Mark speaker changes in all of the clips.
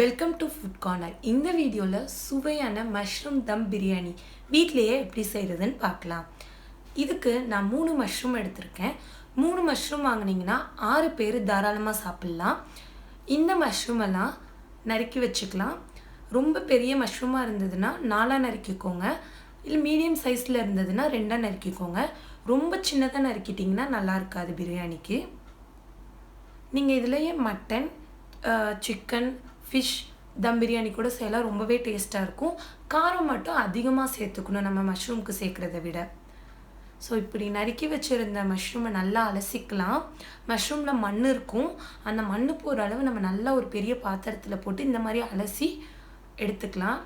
Speaker 1: Welcome to food corner. இந்த வீடியோவில் சுவையான மஷ்ரூம் தம் பிரியாணி வீட்டிலையே எப்படி செய்கிறதுன்னு பார்க்கலாம். இதுக்கு நான் 3 மஷ்ரூம் எடுத்திருக்கேன். 3 மஷ்ரூம் வாங்கினீங்கன்னா 6 பேர் தாராளமாக சாப்பிட்லாம். இந்த மஷ்ரூம் எல்லாம் நறுக்கி வச்சுக்கலாம். ரொம்ப பெரிய மஷ்ரூமாக இருந்ததுன்னா 4 நறுக்கிக்கோங்க. இல்லை மீடியம் சைஸில் இருந்ததுன்னா 2 நறுக்கிக்கோங்க. ரொம்ப சின்னதாக நறுக்கிட்டிங்கன்னா நல்லா இருக்காது பிரியாணிக்கு. நீங்கள் இதுலேயே மட்டன், சிக்கன், ஃபிஷ் தம் பிரியாணி கூட செய்யலாம். ரொம்பவே டேஸ்ட்டாக இருக்கும். காரம் மட்டும் அதிகமாக சேர்த்துக்கணும் நம்ம மஷ்ரூமுக்கு சேர்க்குறத விட. ஸோ இப்படி நறுக்கி வச்சுருந்த மஷ்ரூமை நல்லா அலசிக்கலாம். மஷ்ரூமில் மண் இருக்கும். அந்த மண் போகிற அளவு நம்ம நல்லா ஒரு பெரிய பாத்திரத்தில் போட்டு இந்த மாதிரி அலசி எடுத்துக்கலாம்.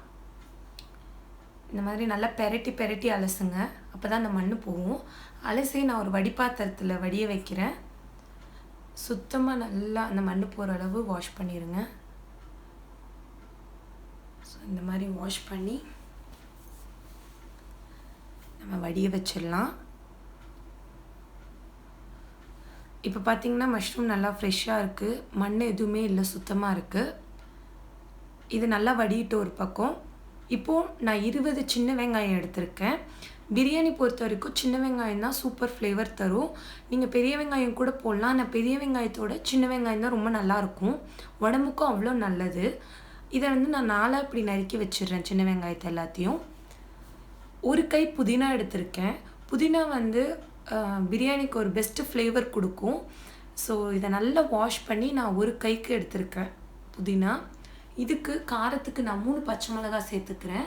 Speaker 1: இந்த மாதிரி நல்லா பெரட்டி அலசுங்க. அப்போ தான் அந்த மண் போகும். அலசி நான் ஒரு வடிபாத்திரத்தில் வடிய வைக்கிறேன். சுத்தமாக நல்லா அந்த மண் போகிற அளவு வாஷ் பண்ணிடுங்க. ஸோ இந்த மாதிரி வாஷ் பண்ணி நம்ம வடிய வச்சிடலாம். இப்போ பார்த்திங்கன்னா மஷ்ரூம் நல்லா ஃப்ரெஷ்ஷாக இருக்குது. மண் எதுவுமே இல்லை, சுத்தமாக இருக்குது. இது நல்லா வடியிட்டு ஒரு பக்கம். இப்போது நான் 20 சின்ன வெங்காயம் எடுத்திருக்கேன். பிரியாணி பொறுத்த வரைக்கும் சின்ன வெங்காயம் தான் சூப்பர் ஃப்ளேவர் தரும். நீங்கள் பெரிய வெங்காயம் கூட போடலாம். ஆனால் பெரிய வெங்காயத்தோட சின்ன வெங்காயம் தான் ரொம்ப நல்லாயிருக்கும். உடம்புக்கும் அவ்வளோ நல்லது. இதை நான் 4 இப்படி நறுக்கி வச்சிடுறேன் சின்ன வெங்காயத்தை எல்லாத்தையும். ஒரு கை புதினா எடுத்திருக்கேன். புதினா பிரியாணிக்கு ஒரு பெஸ்ட்டு ஃப்ளேவர் கொடுக்கும். ஸோ இதை நல்லா வாஷ் பண்ணி நான் ஒரு கைக்கு எடுத்திருக்கேன் புதினா. இதுக்கு காரத்துக்கு நான் 3 பச்சை மிளகாய் சேர்த்துக்கிறேன்.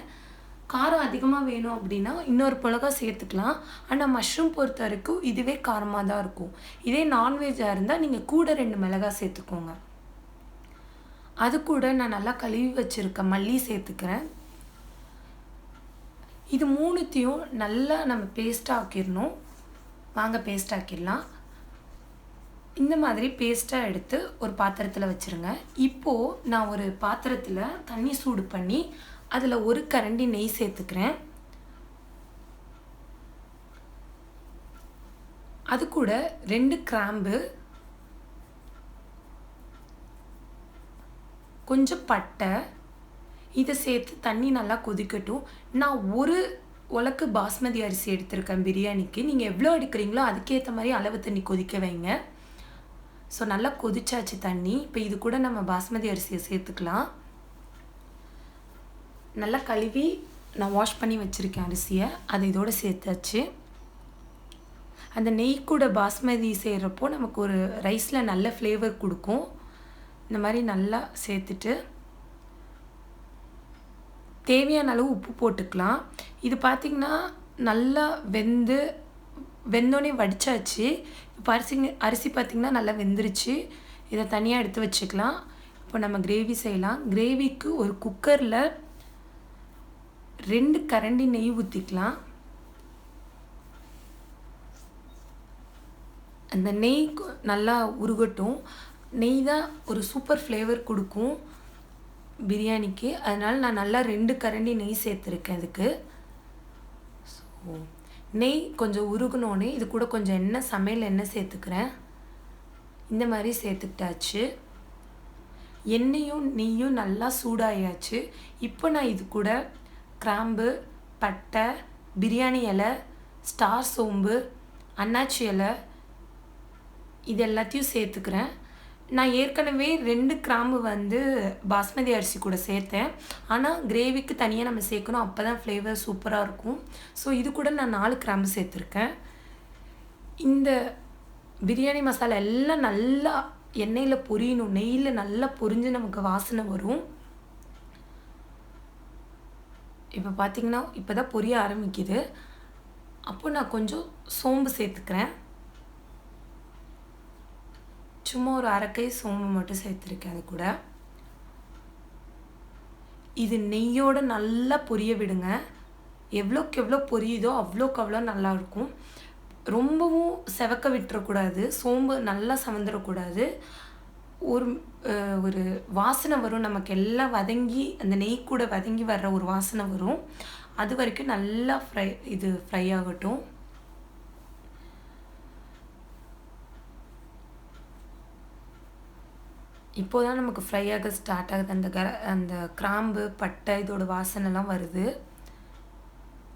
Speaker 1: காரம் அதிகமாக வேணும் அப்படின்னா இன்னொரு மிளகாய் சேர்த்துக்கலாம். ஆனால் மஷ்ரூம் பொறுத்த வரைக்கும் இதுவே காரமாக தான் இருக்கும். இதே நான்வெஜ்ஜாக இருந்தால் நீங்கள் கூட 2 மிளகாய் சேர்த்துக்கோங்க. அது கூட நான் நல்லா கழுவி வச்சுருக்க மல்லி சேர்த்துக்கிறேன். இது 3த்தையும் நல்லா நம்ம பேஸ்ட்டாக ஆக்கிடணும். வாங்க பேஸ்ட் ஆக்கிடலாம். இந்த மாதிரி பேஸ்ட்டாக எடுத்து ஒரு பாத்திரத்தில் வச்சுருங்க. இப்போது நான் ஒரு பாத்திரத்தில் தண்ணி சூடு பண்ணி அதில் ஒரு கரண்டி நெய் சேர்த்துக்கிறேன். அது கூட 2 கிராம்பு, கொஞ்சம் பட்டை, இதை சேர்த்து தண்ணி நல்லா கொதிக்கட்டும். நான் ஒரு உலக்கு பாஸ்மதி அரிசி எடுத்திருக்கேன் பிரியாணிக்கு. நீங்கள் எவ்வளோ எடுக்கிறீங்களோ அதுக்கேற்ற மாதிரி அளவு தண்ணி கொதிக்க வைங்க. ஸோ நல்லா கொதிச்சாச்சு தண்ணி. இப்போ இது கூட நம்ம பாஸ்மதி அரிசியை சேர்த்துக்கலாம். நல்லா கழுவி நான் வாஷ் பண்ணி வச்சுருக்கேன் அரிசியை. அதை இதோடு சேர்த்தாச்சு. அந்த நெய் கூட பாஸ்மதி செய்கிறப்போ நமக்கு ஒரு ரைஸில் நல்ல ஃப்ளேவர் கொடுக்கும். இந்த மாதிரி நல்லா சேர்த்துட்டு தேவையான அளவு உப்பு போட்டுக்கலாம். இது பார்த்திங்கன்னா நல்லா வெந்தோடனே வடித்தாச்சு. இப்போ அரிசி பார்த்திங்கன்னா நல்லா வெந்துருச்சு. இதை தனியாக எடுத்து வச்சுக்கலாம். இப்போ நம்ம கிரேவி செய்யலாம். கிரேவிக்கு ஒரு குக்கரில் 2 கரண்டி நெய் ஊற்றிக்கலாம். அந்த நெய் நல்லா உருகட்டும். நெய் தான் ஒரு சூப்பர் ஃப்ளேவர் கொடுக்கும் பிரியாணிக்கு. அதனால் நான் நல்லா 2 கரண்டி நெய் சேர்த்துருக்கேன் இதுக்கு. ஸோ நெய் கொஞ்சம் உருகுனோடனே இது கூட கொஞ்சம் எண்ணெய், சமையல் எண்ணெய் சேர்த்துக்கிறேன். இந்த மாதிரி சேர்த்துக்கிட்டாச்சு. எண்ணெயும் நெய்யும் நல்லா சூடாயாச்சு. இப்போ நான் இது கூட கிராம்பு, பட்டை, பிரியாணி இலை, ஸ்டார் சோம்பு, அன்னாச்சி இலை இது எல்லாத்தையும் சேர்த்துக்கிறேன். நான் ஏற்கனவே 2 கிராம்பு பாஸ்மதி அரிசி கூட சேர்த்தேன். ஆனால் கிரேவிக்கு தனியாக நம்ம சேர்க்கணும். அப்போ தான் ஃப்ளேவர் சூப்பராக இருக்கும். ஸோ இது கூட நான் 4 கிராம்பு சேர்த்துருக்கேன். இந்த பிரியாணி மசாலா எல்லாம் நல்லா எண்ணெயில் பொரியணும். நெய்யில் நல்லா பொரிஞ்சு நமக்கு வாசனை வரும். இப்போ பார்த்திங்கன்னா இப்போ தான் பொரிய ஆரம்பிக்குது. அப்போ நான் கொஞ்சம் சோம்பு சேர்த்துக்கிறேன். சும்மா ஒரு அரைக்கை சோம்பு மட்டும் சேர்த்துருக்கேன். அது கூட இது நெய்யோடு நல்லா பொரிய விடுங்க. எவ்வளோக்கு எவ்வளோ பொரியுதோ அவ்வளோக்கு அவ்வளோ நல்லாயிருக்கும். ரொம்பவும் செவக்க விட்டுறக்கூடாது. சோம்பு நல்லா சவந்துடக்கூடாது. ஒரு வாசனை வரும். நமக்கு எல்லாம் வதங்கி அந்த நெய் கூட வதங்கி வர்ற ஒரு வாசனை வரும். அது வரைக்கும் நல்லா ஃப்ரை ஆகட்டும். இப்போ தான் நமக்கு ஃப்ரை ஆக ஸ்டார்ட் ஆகுது. அந்த கிராம்பு, பட்டை இதோட வாசனைலாம் வருது.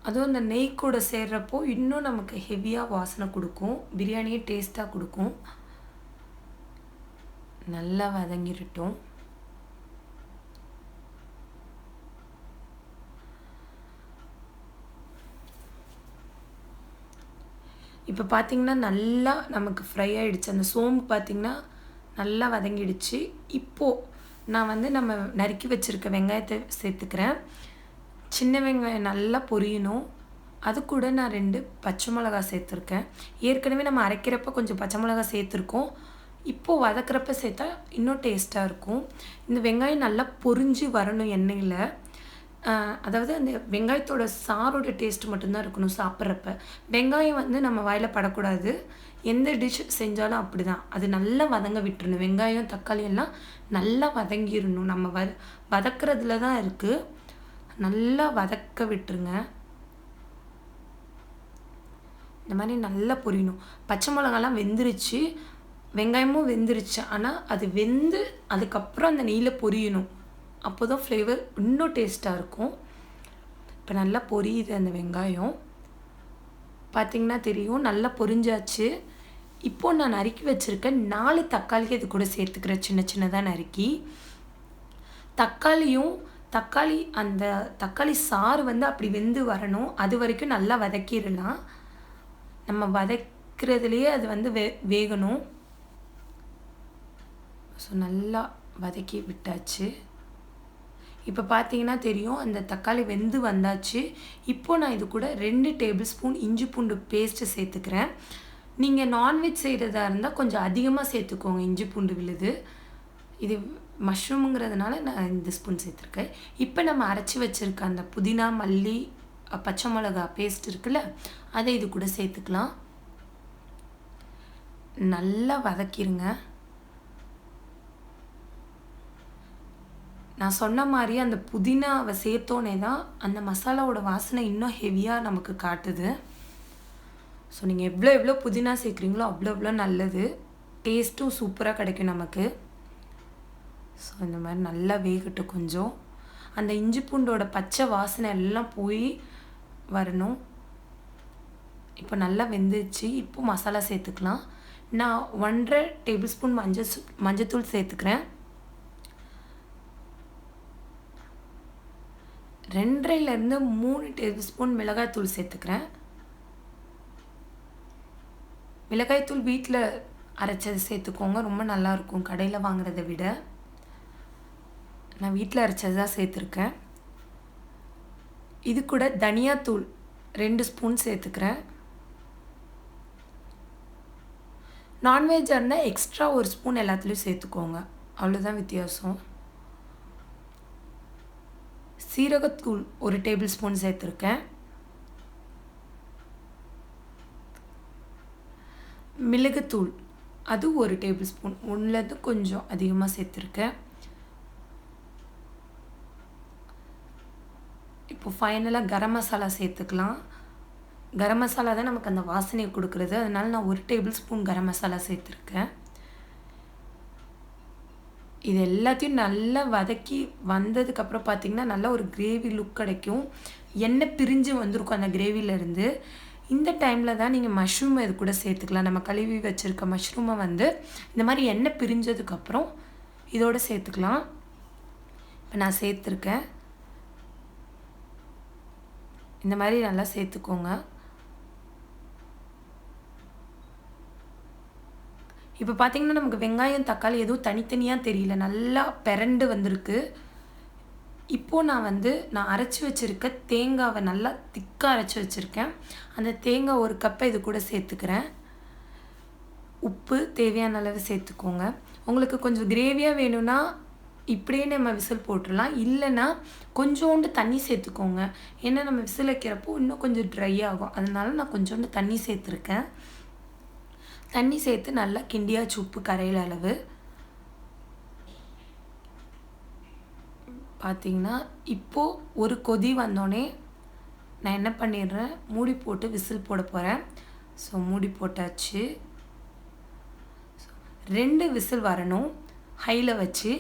Speaker 1: அதுவும் அந்த நெய் கூட சேர்றப்போ இன்னும் நமக்கு ஹெவியாக வாசனை கொடுக்கும். பிரியாணியே டேஸ்ட்டாக கொடுக்கும். நல்லா வதங்கிடட்டும். இப்போ பார்த்தீங்கன்னா நல்லா நமக்கு ஃப்ரை ஆகிடுச்சு. அந்த சோம்பு பார்த்திங்கன்னா நல்லா வதங்கிடுச்சு. இப்போது நான் வந்து நம்ம நறுக்கி வச்சுருக்க வெங்காயத்தை சேர்த்துக்கிறேன். சின்ன வெங்காயம் நல்லா பொரியணும். அது கூட நான் 2 பச்சை மிளகா சேர்த்துருக்கேன். ஏற்கனவே நம்ம அரைக்கிறப்ப கொஞ்சம் பச்சை மிளகா சேர்த்துருக்கோம். இப்போது வதக்கிறப்ப சேர்த்தா இன்னும் டேஸ்ட்டாக இருக்கும். இந்த வெங்காயம் நல்லா பொரிஞ்சு வரணும் எண்ணெயில். அதாவது அந்த வெங்காயத்தோட சாரோட டேஸ்ட் மட்டும்தான் இருக்கணும் சாப்பிட்றப்ப. வெங்காயம் வந்து நம்ம வாயில் படக்கூடாது. எந்த டிஷ் செஞ்சாலும் அப்படி தான். அது நல்லா வதங்க விட்டுறணும். வெங்காயம், தக்காளி எல்லாம் நல்லா வதங்கிடணும். நம்ம வதக்கிறதுல தான் இருக்குது. நல்லா வதக்க விட்டுருங்க. இந்த மாதிரி நல்லா பொரியணும். பச்சை மிளகாலாம் வெந்துருச்சு, வெங்காயமும் வெந்துருச்சு. ஆனால் அது வெந்து அதுக்கப்புறம் அந்த நெய்யில் பொரியணும். அப்போ தான் ஃப்ளேவர் இன்னும் டேஸ்ட்டாக இருக்கும். இப்போ நல்லா பொரியுது அந்த வெங்காயம். பார்த்திங்கன்னா தெரியும் நல்லா பொரிஞ்சாச்சு. இப்போது நான் நறுக்கி வச்சுருக்கேன் 4 தக்காளி இது கூட சேர்த்துக்கிறேன், சின்ன சின்னதாக நறுக்கி. அந்த தக்காளி சாறு வந்து அப்படி வெந்து வரணும். அது வரைக்கும் நல்லா வதக்கிடலாம். நம்ம வதக்கிறதுலையே அது வந்து வேகணும். ஸோ நல்லா வதக்கி விட்டாச்சு. இப்போ பார்த்தீங்கன்னா தெரியும் அந்த தக்காளி வெந்து வந்தாச்சு. இப்போது நான் இது கூட 2 டேபிள் ஸ்பூன் இஞ்சி பூண்டு பேஸ்ட்டு சேர்த்துக்கிறேன். நீங்கள் நான்வெஜ் செய்கிறதா இருந்தால் கொஞ்சம் அதிகமாக சேர்த்துக்கோங்க இஞ்சி பூண்டு விழுது. இது மஷ்ரூமுங்கிறதுனால நான் இந்த ஸ்பூன் சேர்த்துருக்கேன். இப்போ நம்ம அரைச்சி வச்சுருக்க அந்த புதினா, மல்லி, பச்சை மிளகா பேஸ்ட் இருக்குல்ல, அதை இது கூட சேர்த்துக்கலாம். நல்லா வதக்கிடுங்க. நான் சொன்ன மாதிரி அந்த புதினாவை சேர்த்தோன்னே தான் அந்த மசாலாவோட வாசனை இன்னும் ஹெவியாக நமக்கு காட்டுது. ஸோ நீங்கள் எவ்வளோ புதினா சேர்க்குறீங்களோ அவ்வளோ நல்லது. டேஸ்ட்டும் சூப்பராக கிடைக்கும் நமக்கு. ஸோ இந்த மாதிரி நல்லா வேகட்டும். கொஞ்சம் அந்த இஞ்சி பூண்டோட பச்சை வாசனை எல்லாம் போய் வரணும். இப்போ நல்லா வெந்துச்சு. இப்போ மசாலா சேர்த்துக்கலாம். நான் 1.5 டேபிள் ஸ்பூன் மஞ்சத்தூள் சேர்த்துக்கிறேன். 2.5லேருந்து 3 டேபிள் ஸ்பூன் மிளகாய்த்தூள் சேர்த்துக்கிறேன். மிளகாய்த்தூள் வீட்டில் அரைச்சது சேர்த்துக்கோங்க, ரொம்ப நல்லாயிருக்கும் கடையில் வாங்குறதை விட. நான் வீட்டில் அரைச்சது தான் சேர்த்துருக்கேன். இது கூட தனியாத்தூள் 2 ஸ்பூன் சேர்த்துக்கிறேன். நான்வெஜ்ஜாக இருந்தால் எக்ஸ்ட்ரா 1 ஸ்பூன் எல்லாத்துலேயும் சேர்த்துக்கோங்க, அவ்வளோதான் வித்தியாசம். சீரகத்தூள் 1 டேபிள் ஸ்பூன் சேர்த்துருக்கேன். மிளகுத்தூள் அது 1 டேபிள் ஸ்பூன், ஒன்றுலேருந்து கொஞ்சம் அதிகமாக சேர்த்துருக்கேன். இப்போ ஃபைனலாக கரம் மசாலா சேர்த்துக்கலாம். கரம் மசாலா தான் நமக்கு அந்த வாசனையை கொடுக்குறது. அதனால் நான் 1 டேபிள் ஸ்பூன் கரம் மசாலா சேர்த்துருக்கேன். இது எல்லாத்தையும் நல்லா வதக்கி வந்ததுக்கப்புறம் பார்த்திங்கன்னா நல்லா ஒரு கிரேவி லுக் கிடைக்கும். எண்ணெய் பிரிஞ்சு வந்திருக்கும் அந்த கிரேவிலேருந்து. இந்த டைமில் தான் நீங்கள் மஷ்ரூமை இது கூட சேர்த்துக்கலாம். நம்ம கழுவி வச்சுருக்க மஷ்ரூமை வந்து இந்த மாதிரி எண்ணெய் பிரிஞ்சதுக்கப்புறம் இதோடு சேர்த்துக்கலாம். இப்போ நான் சேர்த்துருக்கேன். இந்த மாதிரி நல்லா சேர்த்துக்கோங்க. இப்போ பார்த்திங்கன்னா நமக்கு வெங்காயம், தக்காளி எதுவும் தனித்தனியாக தெரியல, நல்லா பெரண்டு வந்திருக்கு. இப்போது நான் அரைச்சி வச்சுருக்க தேங்காவை நல்லா திக்காக அரைச்சி வச்சுருக்கேன். அந்த தேங்காய் 1 கப்பை இது கூட சேர்த்துக்கிறேன். உப்பு தேவையான அளவு சேர்த்துக்கோங்க. உங்களுக்கு கொஞ்சம் கிரேவியாக வேணும்னா இப்படியே நம்ம விசில் போட்டுடலாம். இல்லைன்னா கொஞ்சோண்டு தண்ணி சேர்த்துக்கோங்க. ஏன்னா நம்ம விசில் வைக்கிறப்போ இன்னும் கொஞ்சம் ட்ரை ஆகும். அதனால நான் கொஞ்சோண்டு தண்ணி சேர்த்துருக்கேன். தண்ணி சேர்த்து நல்லா கிண்டியாச்சு உப்பு கரையிற அளவு. பார்த்திங்கன்னா இப்போது ஒரு கொதி வந்தோடனே நான் என்ன பண்ணிடுறேன், மூடி போட்டு விசில் போட போகிறேன். ஸோ மூடி போட்டாச்சு. 2 விசில் வரணும். ஹையில் வச்சு.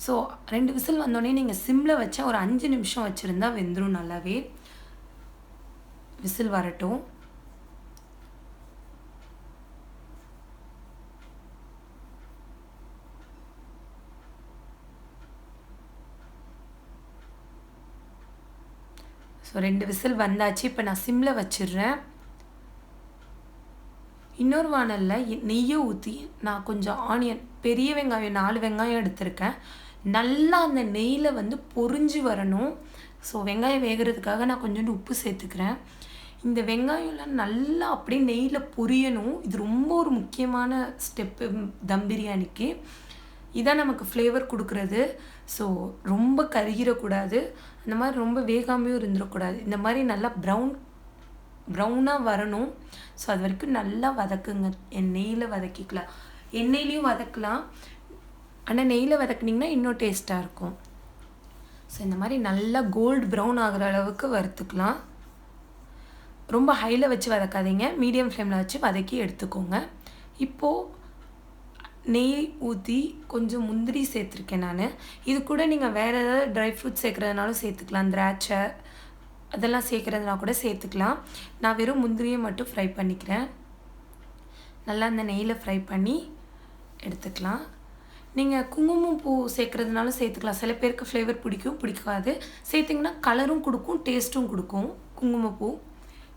Speaker 1: ஸோ 2 விசில் வந்தோடனே நீங்கள் சிம்மில் வச்சா ஒரு 5 நிமிஷம் வச்சுருந்தா வெந்துடும் நல்லாவே. விசில் வரட்டும். ஸோ 2 விசில் வந்தாச்சு. இப்போ நான் சிம்மில் வச்சிடுறேன். இன்னொரு வானலில் நெய்யை ஊற்றி நான் கொஞ்சம் ஆனியன், பெரிய வெங்காயம் 4 வெங்காயம் எடுத்திருக்கேன். நல்லா அந்த நெய்யில் வந்து பொரிஞ்சு வரணும். ஸோ வெங்காயம் வேகிறதுக்காக நான் கொஞ்சோண்டு உப்பு சேர்த்துக்கிறேன். இந்த வெங்காயம்லாம் நல்லா அப்படியே நெய்யில் பொரியணும். இது ரொம்ப ஒரு முக்கியமான ஸ்டெப்பு தம் பிரியாணிக்கு. இதான் நமக்கு ஃப்ளேவர் கொடுக்குறது. ஸோ ரொம்ப கருகிடக்கூடாது, அந்த மாதிரி ரொம்ப வேகாமையும் இருந்துடக்கூடாது. இந்த மாதிரி நல்லா ப்ரௌனாக வரணும். ஸோ அது வரைக்கும் நல்லா வதக்குங்க. நெய்யில் வதக்கிக்கலாம், எண்ணெயிலையும் வதக்கலாம். ஆனால் நெய்யில் வதக்குனிங்கன்னா இன்னும் டேஸ்ட்டாக இருக்கும். ஸோ இந்த மாதிரி நல்லா கோல்டு ப்ரௌன் ஆகிற அளவுக்கு வறுத்துக்கலாம். ரொம்ப ஹையில் வச்சு வதக்காதீங்க, மீடியம் ஃப்ளேமில் வச்சு வதக்கி எடுத்துக்கோங்க. இப்போது நெய் ஊற்றி கொஞ்சம் முந்திரி சேர்த்துருக்கேன் நான். இது கூட நீங்கள் வேறு ஏதாவது ட்ரை ஃப்ரூட்ஸ் சேர்க்குறதுனாலும் சேர்த்துக்கலாம். திராட்சை அதெல்லாம் சேர்க்குறதுனா கூட சேர்த்துக்கலாம். நான் வெறும் முந்திரியை மட்டும் ஃப்ரை பண்ணிக்கிறேன். நல்லா அந்த நெய்யில் ஃப்ரை பண்ணி எடுத்துக்கலாம். நீங்கள் குங்குமப்பூ சேர்க்குறதுனாலும் சேர்த்துக்கலாம். சில பேருக்கு ஃப்ளேவர் பிடிக்காது. சேர்த்திங்கன்னா கலரும் கொடுக்கும், டேஸ்ட்டும் கொடுக்கும் குங்குமப்பூ.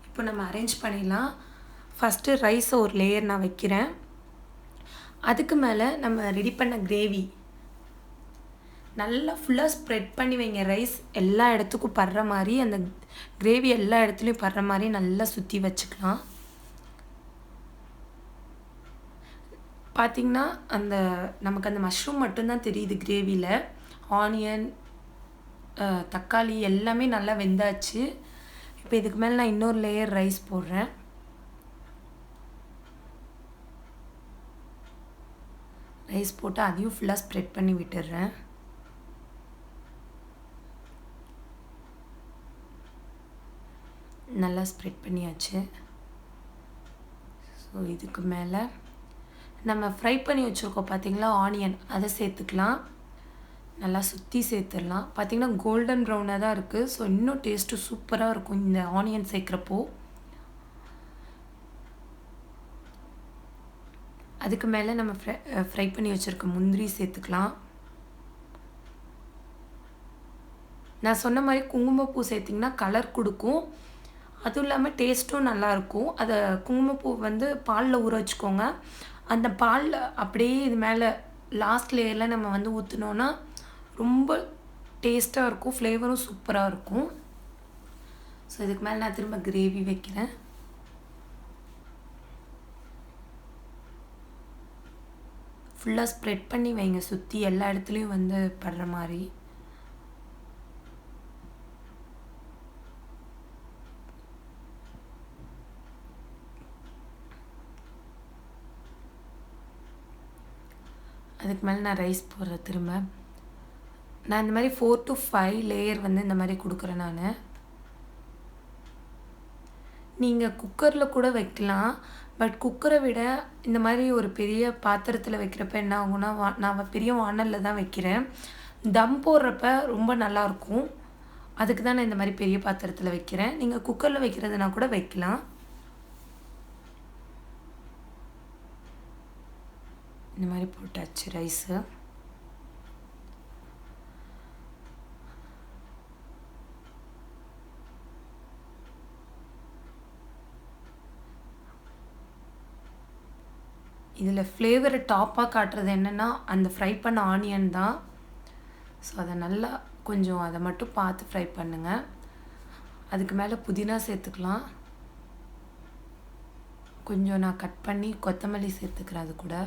Speaker 1: இப்போ நம்ம அரேஞ்ச் பண்ணிடலாம். ஃபஸ்ட்டு ரைஸை ஒரு லேயர் நான் வைக்கிறேன். அதுக்கு மேலே நம்ம ரெடி பண்ண கிரேவி நல்லா ஃபுல்லாக ஸ்ப்ரெட் பண்ணி வைங்க. ரைஸ் எல்லா இடத்துக்கும் படுற மாதிரி, அந்த கிரேவி எல்லா இடத்துலையும் படுற மாதிரி நல்லா சுற்றி வச்சுக்கலாம். பார்த்திங்கன்னா நமக்கு அந்த மஷ்ரூம் மட்டும்தான் தெரியுது கிரேவியில். ஆனியன், தக்காளி எல்லாமே நல்லா வெந்தாச்சு. இப்போ இதுக்கு மேலே நான் இன்னொரு லேயர் ரைஸ் போடுறேன். ரைஸ் போட்டு அதையும் ஃபுல்லாக ஸ்ப்ரெட் பண்ணி விட்டுடுறேன். நல்லா ஸ்ப்ரெட் பண்ணியாச்சு. ஸோ இதுக்கு மேலே நம்ம ஃப்ரை பண்ணி வச்சுருக்கோம் பார்த்திங்களா ஆனியன், அதை சேர்த்துக்கலாம். நல்லா சுற்றி சேர்த்துடலாம். பார்த்திங்கன்னா கோல்டன் ப்ரௌனாக தான் இருக்குது. ஸோ இன்னும் டேஸ்ட்டு சூப்பராக இருக்கும் இந்த ஆனியன் சேர்க்குறப்போ. அதுக்கு மேலே நம்ம ஃப்ரை பண்ணி வச்சுருக்க முந்திரி சேர்த்துக்கலாம். நான் சொன்ன மாதிரி குங்குமப்பூ சேர்த்திங்கன்னா கலர் கொடுக்கும், அதுவும் இல்லாமல் டேஸ்ட்டும் நல்லாயிருக்கும். அதை குங்குமப்பூ வந்து பாலில் ஊற வச்சுக்கோங்க. அந்த பாலில் அப்படியே இது மேலே லாஸ்ட் லேயரில் நம்ம வந்து ஊற்றினோன்னா ரொம்ப டேஸ்ட்டாக இருக்கும், ஃப்ளேவரும் சூப்பராக இருக்கும். ஸோ இதுக்கு மேலே நான் திரும்ப கிரேவி வைக்கிறேன். ஃபுல்லாக ஸ்ப்ரெட் பண்ணி வைங்க, சுற்றி எல்லா இடத்துலையும் வந்து படுற மாதிரி. அதுக்கு மேலே நான் ரைஸ் போடுறேன். திரும்ப நான் இந்த மாதிரி 4 to 5 லேயர் வந்து இந்த மாதிரி கொடுக்குறேன் நான். நீங்கள் குக்கரில் கூட வைக்கலாம். பட் குக்கரை விட இந்த மாதிரி ஒரு பெரிய பாத்திரத்தில் வைக்கிறப்ப என்ன ஆகும்னா, நான் பெரிய வானலில் தான் வைக்கிறேன். தம் போடுறப்ப ரொம்ப நல்லாயிருக்கும். அதுக்கு தான் நான் இந்த மாதிரி பெரிய பாத்திரத்தில் வைக்கிறேன். நீங்கள் குக்கரில் வைக்கிறதுனா கூட வைக்கலாம். இந்த மாதிரி போட்டாச்சு ரைஸு. இதில் ஃப்ளேவரை டாப்பாக காட்டுறது என்னென்னா அந்த ஃப்ரை பண்ண ஆனியன் தான். ஸோ அதை நல்லா கொஞ்சம் அதை மட்டும் பார்த்து ஃப்ரை பண்ணுங்கள். அதுக்கு மேலே புதினா சேர்த்துக்கலாம். கொஞ்சம் நான் கட் பண்ணி கொத்தமல்லி சேர்த்துக்கிறேன். அது கூட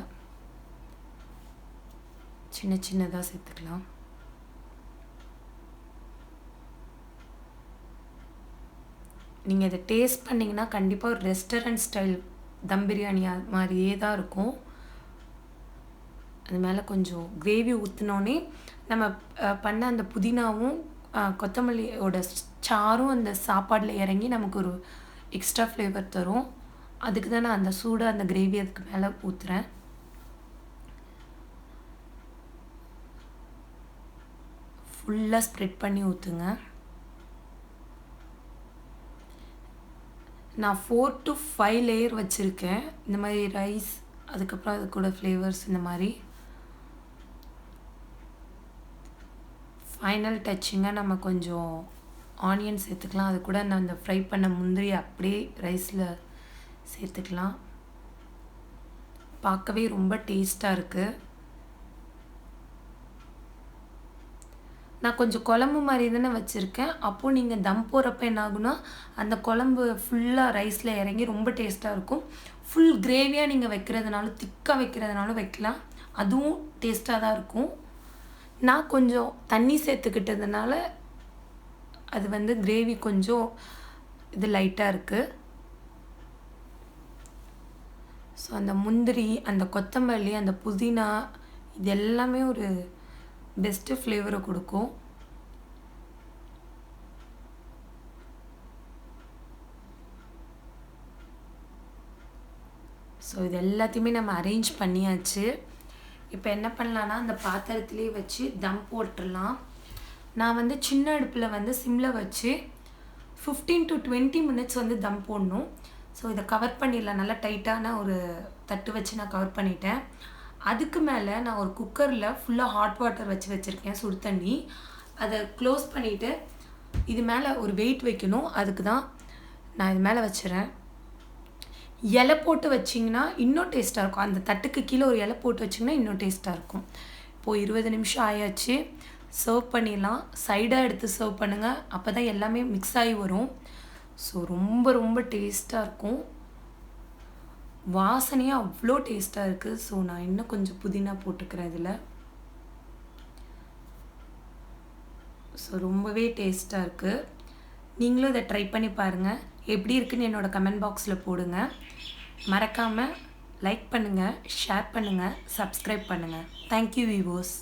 Speaker 1: சின்ன சின்னதாக சேர்த்துக்கலாம். நீங்கள் இதை டேஸ்ட் பண்ணிங்கன்னா கண்டிப்பாக ஒரு ரெஸ்டாரண்ட் ஸ்டைல் தம் பிரியாணி மாதிரியே தான் இருக்கும். அது மேலே கொஞ்சம் கிரேவி ஊற்றினோன்னே நம்ம பண்ண அந்த புதினாவும் கொத்தமல்லியோட சாரும் அந்த சாப்பாடில் இறங்கி நமக்கு ஒரு எக்ஸ்ட்ரா ஃப்ளேவர் தரும். அதுக்கு தான் நான் அந்த சூடாக அந்த கிரேவி அதுக்கு மேலே ஊற்றுறேன். ஃபுல்லாக ஸ்ப்ரெட் பண்ணி ஊற்றுங்க. நான் 4 to 5 லேயர் வச்சுருக்கேன். இந்த மாதிரி ரைஸ், அதுக்கப்புறம் அது கூட ஃப்ளேவர்ஸ், இந்த மாதிரி ஃபைனல் டச்சிங்காக நம்ம கொஞ்சம் ஆனியன் சேர்த்துக்கலாம். அது கூட நான் அந்த ஃப்ரை பண்ண முந்திரி அப்படியே ரைஸில் சேர்த்துக்கலாம். பார்க்கவே ரொம்ப டேஸ்ட்டாக இருக்குது. நான் கொஞ்சம் குழம்பு மாதிரி தானே வச்சுருக்கேன். அப்போது நீங்கள் தம் போடுறப்ப என்ன ஆகுனா அந்த குழம்பு ஃபுல்லாக ரைஸில் இறங்கி ரொம்ப டேஸ்ட்டாக இருக்கும். ஃபுல் கிரேவியாக நீங்கள் வைக்கிறதுனால, திக்காக வைக்கிறதுனால வைக்கலாம், அதுவும் டேஸ்ட்டாக தான் இருக்கும். நான் கொஞ்சம் தண்ணி சேர்த்துக்கிட்டதுனால அது வந்து கிரேவி கொஞ்சம் இது லைட்டாக இருக்குது. ஸோ அந்த முந்திரி, அந்த கொத்தமல்லி, அந்த புதினா, இது எல்லாமே ஒரு பெஸ்ட்டு ஃப்ளேவரை கொடுக்கும். ஸோ இது எல்லாத்தையுமே நம்ம அரேஞ்ச் பண்ணியாச்சு. இப்போ என்ன பண்ணலான்னா அந்த பாத்திரத்துலேயே வச்சு தம் போட்டுடலாம். நான் வந்து சின்ன அடுப்பில் வந்து சிம்மில் வச்சு 15 to 20 minutes வந்து தம் போடணும். ஸோ இதை கவர் பண்ணிடலாம். நல்லா டைட்டான ஒரு தட்டு வச்சு நான் கவர் பண்ணிட்டேன். அதுக்கு மேலே நான் ஒரு குக்கரில் ஃபுல்லாக ஹாட் வாட்டர் வச்சுருக்கேன், சுடு தண்ணி. அதை க்ளோஸ் பண்ணிவிட்டு இது மேலே ஒரு வெயிட் வைக்கணும். அதுக்கு தான் நான் இது மேலே வச்சுறேன். இலை போட்டு வச்சிங்கன்னா இன்னும் டேஸ்ட்டாக இருக்கும். அந்த தட்டுக்கு கீழே ஒரு இலை போட்டு வச்சிங்கன்னா இன்னும் டேஸ்ட்டாக இருக்கும். இப்போது 20 நிமிஷம் ஆயாச்சு. சர்வ் பண்ணிடலாம். சைடாக எடுத்து சர்வ் பண்ணுங்கள், அப்போ தான் எல்லாமே மிக்ஸ் ஆகி வரும். ஸோ ரொம்ப ரொம்ப டேஸ்ட்டாக இருக்கும். வாசனையாக அவ்வளோ டேஸ்ட்டாக இருக்குது. ஸோ நான் இன்னும் கொஞ்சம் புதினா போட்டுக்கிறேன் இதில். ஸோ ரொம்பவே டேஸ்ட்டாக இருக்குது. நீங்களும் இதை ட்ரை பண்ணி பாருங்கள். எப்படி இருக்குன்னு என்னோடய கமெண்ட் பாக்ஸில் போடுங்க. மறக்காமல் லைக் பண்ணுங்கள், ஷேர் பண்ணுங்கள், சப்ஸ்கிரைப் பண்ணுங்கள். Thank you viewers.